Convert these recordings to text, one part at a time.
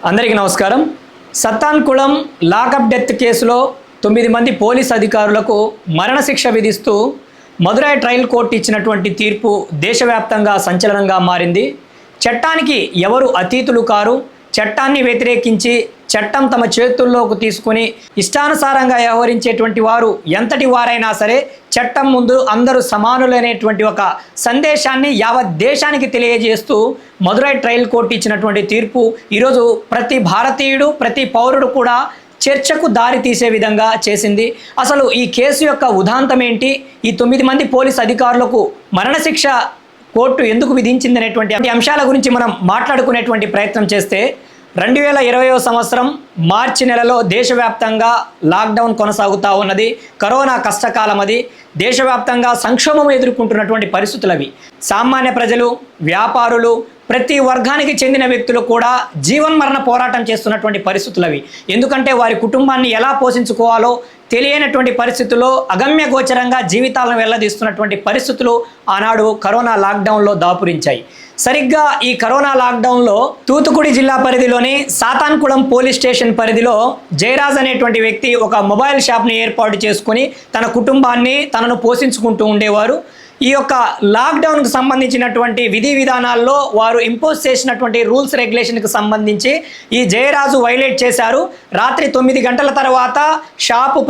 అందరికీ నమస్కారం. సత్తాన్కుళం lockup death కేసులో 9 మంది పోలీస్ అధికారులకు మరణశిక్ష విధిస్తూ మదురై ట్రయల్ కోర్టు ఇచ్చినటువంటి తీర్పు దేశవ్యాప్తంగా సంచలనంగా మారింది. చట్టానికి ఎవరు అతీతులు కారు. చట్టాన్ని వ్యతిరేకించి చట్టం తమ చేతుల్లోకి తీసుకుని ఇష్టానుసారంగా వ్యవహరించేటువంటి వారు ఎంతటి వారైనా సరే చట్టం ముందు అందరూ సమానులనేటువంటి ఒక సందేశాన్ని యావత్ దేశానికి తెలియజేస్తూ మదురై ట్రయల్ కోర్టు ఇచ్చినటువంటి తీర్పు ఈరోజు ప్రతి భారతీయుడు, ప్రతి పౌరుడు కూడా చర్చకు దారి తీసే విధంగా చేసింది. అసలు ఈ కేసు యొక్క ఉదాంతం ఏంటి, ఈ 9 మంది పోలీస్ అధికారులకు మరణశిక్ష కోర్టు ఎందుకు విధించింది అనేటువంటి అంశాల గురించి మనం మాట్లాడుకునేటువంటి ప్రయత్నం చేస్తే 2020వ సంవత్సరం మార్చి నెలలో దేశవ్యాప్తంగా లాక్డౌన్ కొనసాగుతూ ఉన్నది. కరోనా కష్టకాలం అది. దేశవ్యాప్తంగా సంక్షోభం ఎదుర్కొంటున్నటువంటి పరిస్థితులు అవి. సామాన్య ప్రజలు, వ్యాపారులు, ప్రతి వర్గానికి చెందిన వ్యక్తులు కూడా జీవన్మరణ పోరాటం చేస్తున్నటువంటి పరిస్థితులు అవి. ఎందుకంటే వారి కుటుంబాన్ని ఎలా పోషించుకోవాలో తెలియనటువంటి పరిస్థితుల్లో అగమ్య గోచరంగా జీవితాలను వెల్లదీస్తున్నటువంటి పరిస్థితులు ఆనాడు కరోనా లాక్డౌన్లో దాపురించాయి. సరిగ్గా ఈ కరోనా లాక్డౌన్లో తూతుకుడి జిల్లా పరిధిలోని సాతాన్కుళం పోలీస్ స్టేషన్ పరిధిలో జయరాజ్ అనేటువంటి వ్యక్తి ఒక మొబైల్ షాప్ని ఏర్పాటు చేసుకుని తన కుటుంబాన్ని తనను పోషించుకుంటూ ఉండేవారు. ఈ యొక్క లాక్డౌన్కి సంబంధించినటువంటి విధి విధానాల్లో వారు ఇంపోజ్ చేసినటువంటి రూల్స్ రెగ్యులేషన్కి సంబంధించి ఈ జయరాజు వైలేట్ చేశారు. రాత్రి 9 గంటల తర్వాత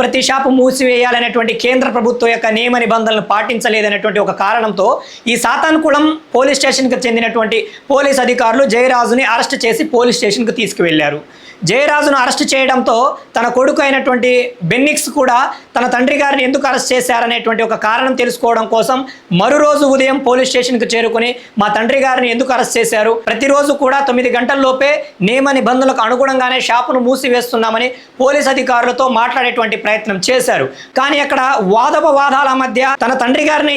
ప్రతి షాపు మూసివేయాలనేటువంటి కేంద్ర ప్రభుత్వం యొక్క నియమ నిబంధనలు పాటించలేదనేటువంటి ఒక కారణంతో ఈ సాతాన్కుళం పోలీస్ స్టేషన్కి చెందినటువంటి పోలీస్ అధికారులు జయరాజుని అరెస్ట్ చేసి పోలీస్ స్టేషన్కి తీసుకువెళ్లారు. జయరాజును అరెస్ట్ చేయడంతో తన కొడుకు అయినటువంటి బెన్నిక్స్ కూడా తన తండ్రి గారిని ఎందుకు అరెస్ట్ చేశారనేటువంటి ఒక కారణం తెలుసుకోవడం కోసం మరో రోజు ఉదయం పోలీస్ స్టేషన్కి చేరుకుని మా తండ్రి గారిని ఎందుకు అరెస్ట్ చేశారు, ప్రతిరోజు కూడా 9 గంటల్లోపే నియమ నిబంధనలకు అనుగుణంగానే షాపును మూసివేస్తున్నామని పోలీస్ అధికారులతో మాట్లాడేటువంటి ప్రయత్నం చేశారు. కానీ అక్కడ వాదోపవాదాల మధ్య తన తండ్రి గారిని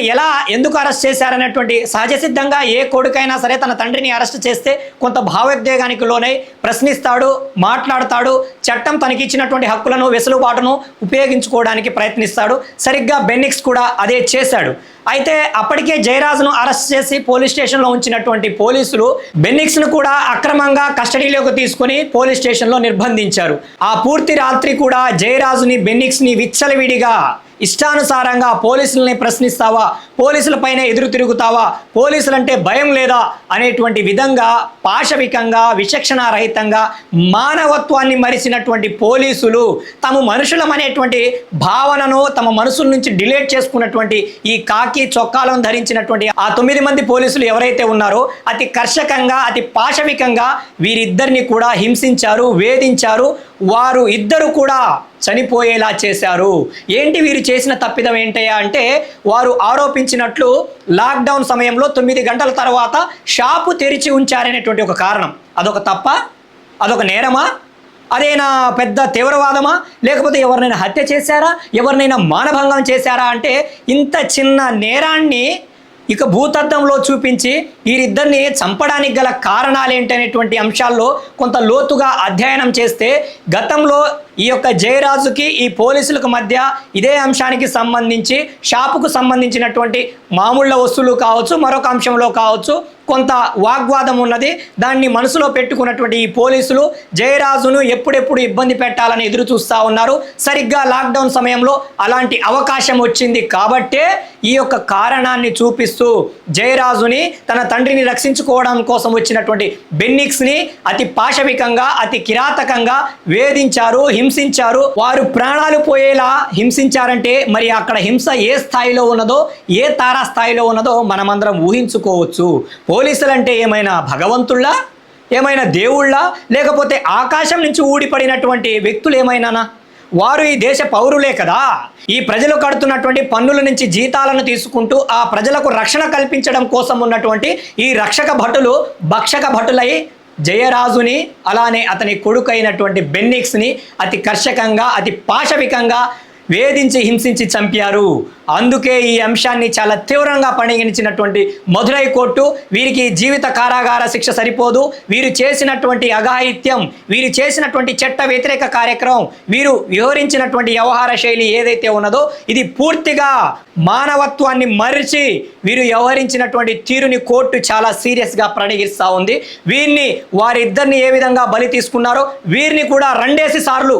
ఎందుకు అరెస్ట్ చేశారనేటువంటి సహజసిద్ధంగా ఏ కొడుకైనా సరే తన తండ్రిని అరెస్ట్ చేస్తే కొంత భావోద్వేగానికి లోనై ప్రశ్నిస్తాడు, మాట్లాడతాడు, చట్టం తనకిచ్చినటువంటి హక్కులను, వెసులుబాటును ఉపయోగించుకోవడానికి ప్రయత్నిస్తాడు. సరిగ్గా బెన్నిక్స్ కూడా అదే చేశాడు. అయితే అప్పటికే జయరాజ్ను అరెస్ట్ చేసి పోలీస్ స్టేషన్లో ఉంచినటువంటి పోలీసులు బెన్నిక్స్ను కూడా అక్రమంగా కస్టడీలోకి తీసుకుని పోలీస్ స్టేషన్లో నిర్బంధించారు. ఆ పూర్తి రాత్రి కూడా జయరాజుని, బెన్నిక్స్ని విచ్చలవిడిగా ఇష్టానుసారంగా పోలీసులని ప్రశ్నిస్తావా, పోలీసులపైన ఎదురు తిరుగుతావా, పోలీసులంటే భయం లేదా అనేటువంటి విధంగా పాశవికంగా, విచక్షణారహితంగా, మానవత్వాన్ని మరిచినటువంటి పోలీసులు తమ మనుషులం అనేటువంటి భావనను తమ మనసుల నుంచి డిలీట్ చేసుకున్నటువంటి ఈ కాకి చొక్కాలను ధరించినటువంటి ఆ 9 మంది పోలీసులు ఎవరైతే ఉన్నారో అతి కర్షకంగా, అతి పాశవికంగా వీరిద్దరిని కూడా హింసించారు, వేధించారు. వారు ఇద్దరు కూడా చనిపోయేలా చేశారు. ఏంటి వీరు చేసిన తప్పిదం ఏంటయ్యా అంటే, వారు ఆరోపించినట్లు లాక్డౌన్ సమయంలో 9 గంటల తర్వాత షాపు తెరిచి ఉంచారనేటువంటి ఒక కారణం. అదొక తప్ప? అదొక నేరమా? అదేనా పెద్ద తీవ్రవాదమా? లేకపోతే ఎవరినైనా హత్య చేశారా, ఎవరినైనా మానభంగం చేశారా అంటే ఇంత చిన్న నేరాన్ని ఇక భూతద్దంలో చూపించి వీరిద్దరిని చంపడానికి గల కారణాలు ఏంటనేటువంటి అంశాల్లో కొంత లోతుగా అధ్యయనం చేస్తే గతంలో ఈ యొక్క జయరాజుకి ఈ పోలీసులకు మధ్య ఇదే అంశానికి సంబంధించి షాపుకు సంబంధించినటువంటి మామూళ్ళ వస్తువులు కావచ్చు, మరొక అంశంలో కావచ్చు కొంత వాగ్వాదం ఉన్నది. దాన్ని మనసులో పెట్టుకున్నటువంటి ఈ పోలీసులు జయరాజును ఎప్పుడెప్పుడు ఇబ్బంది పెట్టాలని ఎదురు చూస్తూ ఉన్నారు. సరిగ్గా లాక్డౌన్ సమయంలో అలాంటి అవకాశం వచ్చింది కాబట్టే ఈ యొక్క కారణాన్ని చూపిస్తూ జయరాజుని తన తండ్రిని రక్షించుకోవడం కోసం వచ్చినటువంటి బెన్నిక్స్ని అతి పాశవికంగా, అతి కిరాతకంగా వేధించారు, హింసించారు. వారు ప్రాణాలు పోయేలా హింసించారంటే మరి అక్కడ హింస ఏ స్థాయిలో ఉన్నదో, ఏ తారా స్థాయిలో ఉన్నదో మనమందరం ఊహించుకోవచ్చు. పోలీసులంటే ఏమైనా భగవంతుళ్ళా, ఏమైనా దేవుళ్ళా, లేకపోతే ఆకాశం నుంచి ఊడిపడినటువంటి వ్యక్తులు ఏమైనానా? వారు ఈ దేశ పౌరులే కదా. ఈ ప్రజలు కడుతున్నటువంటి పన్నుల నుంచి జీతాలను తీసుకుంటూ ఆ ప్రజలకు రక్షణ కల్పించడం కోసం ఉన్నటువంటి ఈ రక్షక భటులు భక్షక భటులై జయరాజుని అలానే అతని కొడుకు అయినటువంటి బెన్నిక్స్ని అతి కర్షకంగా, అతి పాశవికంగా వేధించి హింసించి చంపారు. అందుకే ఈ అంశాన్ని చాలా తీవ్రంగా పరిగణించినటువంటి మదురై కోర్టు వీరికి జీవిత కారాగార శిక్ష సరిపోదు, వీరు చేసినటువంటి అఘాయిత్యం, వీరు చేసినటువంటి చట్ట వ్యతిరేక కార్యక్రమం, వీరు వివరించినటువంటి వ్యవహార శైలి ఏదైతే ఉన్నదో ఇది పూర్తిగా మానవత్వాన్ని మరిచి వీరు వ్యవహరించినటువంటి తీరుని కోర్టు చాలా సీరియస్గా పరిగణిస్తూ ఉంది. వీరిని వారిద్దరిని ఏ విధంగా బలి తీసుకున్నారో వీరిని కూడా 2 సార్లు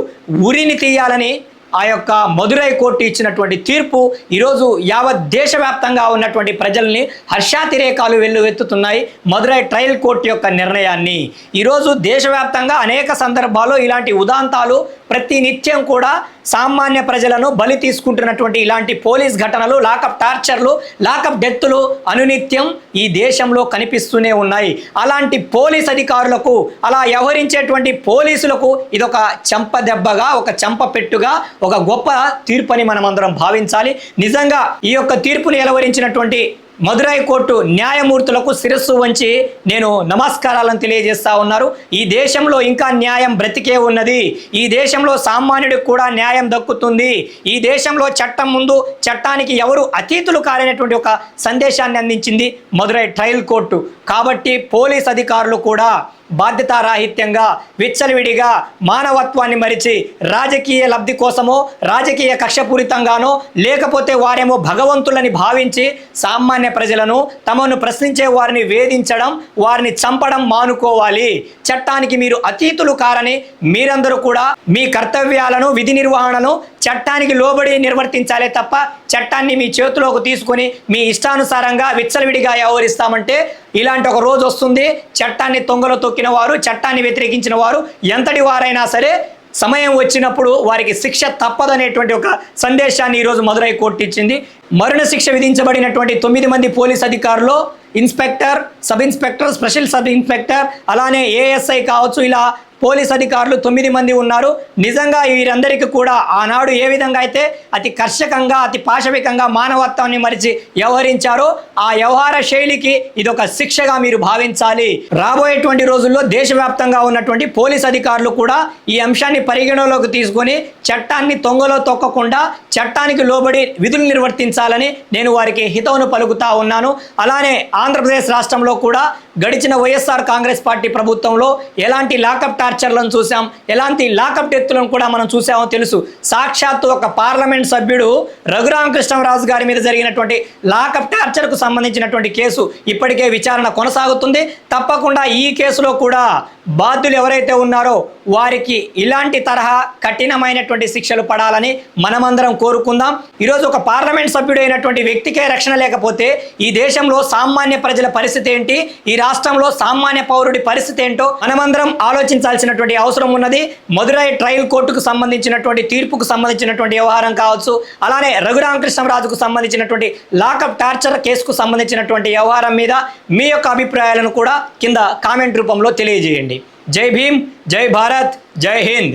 ఉరిని తీయాలని ఆ యొక్క మదురై కోర్టు ఇచ్చినటువంటి తీర్పు ఈరోజు యావత్ దేశవ్యాప్తంగా ఉన్నటువంటి ప్రజల్ని హర్షాతిరేకాలు వెల్లువెత్తుతున్నాయి. మదురై ట్రయల్ కోర్టు యొక్క నిర్ణయాన్ని ఈరోజు దేశవ్యాప్తంగా అనేక సందర్భాల్లో ఇలాంటి ఉదాంతాలు ప్రతి నిత్యం కూడా సామాన్య ప్రజలను బలి తీసుకుంటున్నటువంటి ఇలాంటి పోలీస్ ఘటనలు, లాకప్ టార్చర్లు, లాకప్ డెత్తులు అనునిత్యం ఈ దేశంలో కనిపిస్తూనే ఉన్నాయి. అలాంటి పోలీస్ అధికారులకు, అలా వ్యవహరించేటువంటి పోలీసులకు ఇదొక చెంపదెబ్బగా, ఒక చెంపపెట్టుగా, ఒక గొప్ప తీర్పుని మనం అందరం భావించాలి. నిజంగా ఈ యొక్క తీర్పుని వెలువరించినటువంటి మదురై కోర్టు న్యాయమూర్తులకు శిరస్సు వంచి నేను నమస్కారాలను తెలియజేస్తా ఉన్నారు. ఈ దేశంలో ఇంకా న్యాయం బ్రతికే ఉన్నది. ఈ దేశంలో సామాన్యుడికి కూడా న్యాయం దక్కుతుంది. ఈ దేశంలో చట్టం ముందు చట్టానికి ఎవరు అతీతులు కాలేనటువంటి ఒక సందేశాన్ని అందించింది మదురై ట్రయల్ కోర్టు. కాబట్టి పోలీస్ అధికారులు కూడా బాధ్యతారాహిత్యంగా, విచ్చలవిడిగా, మానవత్వాన్ని మరిచి రాజకీయ లబ్ధి కోసమో, రాజకీయ కక్షపూరితంగానో, లేకపోతే వారేమో భగవంతులని భావించి సామాన్య ప్రజలను, తమను ప్రశ్నించే వారిని వేధించడం, వారిని చంపడం మానుకోవాలి. చట్టానికి మీరు అతీతులు కారని మీరందరూ కూడా మీ కర్తవ్యాలను, విధి నిర్వహణను చట్టానికి లోబడి నిర్వర్తించాలే తప్ప చట్టాన్ని మీ చేతిలోకి తీసుకొని మీ ఇష్టానుసారంగా విచ్చలవిడిగా వ్యవహరిస్తామంటే ఇలాంటి ఒక రోజు వస్తుంది. చట్టాన్ని తొంగలో తొక్కిన వారు, చట్టాన్ని వ్యతిరేకించిన వారు ఎంతటి వారైనా సరే సమయం వచ్చినప్పుడు వారికి శిక్ష తప్పదనేటువంటి ఒక సందేశాన్ని ఈరోజు మదురై కోర్టు ఇచ్చింది. మరణ శిక్ష విధించబడినటువంటి 9 మంది పోలీస్ అధికారులు, inspector, sub inspector, special sub inspector, అలానే ఏఎస్ఐ కావచ్చు, ఇలా పోలీస్ అధికారులు 9 మంది ఉన్నారు. నిజంగా వీరందరికీ కూడా ఆనాడు ఏ విధంగా అయితే అతి కర్షకంగా, అతి పాశవికంగా మానవత్వాన్ని మరిచి వ్యవహరించారో ఆ వ్యవహార శైలికి ఇదొక శిక్షగా మీరు భావించాలి. రాబోయేటువంటి రోజుల్లో దేశవ్యాప్తంగా ఉన్నటువంటి పోలీస్ అధికారులు కూడా ఈ అంశాన్ని పరిగణలోకి తీసుకొని చట్టాన్ని తొంగలో తొక్కకుండా చట్టానికి లోబడి విధులు నిర్వర్తించాలని నేను వారికి హితవును పలుకుతా ఉన్నాను. అలానే ఆంధ్రప్రదేశ్ రాష్ట్రంలో కూడా గడిచిన వైఎస్ఆర్ కాంగ్రెస్ పార్టీ ప్రభుత్వంలో ఎలాంటి లాకప్ టార్చర్లను చూసాం, ఎలాంటి లాకప్ డెత్తులను కూడా మనం చూసామో తెలుసు. సాక్షాత్తు ఒక పార్లమెంట్ సభ్యుడు రఘురామకృష్ణరాజు గారి మీద జరిగినటువంటి లాకప్ టార్చర్కు సంబంధించినటువంటి కేసు ఇప్పటికే విచారణ కొనసాగుతుంది. తప్పకుండా ఈ కేసులో కూడా బాధ్యులు ఎవరైతే ఉన్నారో వారికి ఇలాంటి తరహా కఠినమైనటువంటి శిక్షలు పడాలని మనమందరం కోరుకుందాం. ఈరోజు ఒక పార్లమెంట్ సభ్యుడైనటువంటి వ్యక్తికే రక్షణ లేకపోతే ఈ దేశంలో సామాన్య ప్రజల పరిస్థితి ఏంటి, ఈ రాష్ట్రంలో సామాన్య పౌరుడి పరిస్థితి ఏంటో మనమందరం ఆలోచించాల్సినటువంటి అవసరం ఉన్నది. మదురై ట్రయల్ కోర్టుకు సంబంధించినటువంటి తీర్పుకు సంబంధించినటువంటి వ్యవహారం కావచ్చు, అలానే రఘురామకృష్ణరాజుకు సంబంధించినటువంటి లాకప్ టార్చర్ కేసుకు సంబంధించినటువంటి వ్యవహారం మీద మీ యొక్క అభిప్రాయాలను కూడా కింద కామెంట్ రూపంలో తెలియజేయండి. జై భీమ్, జై భారత్, జై హింద్.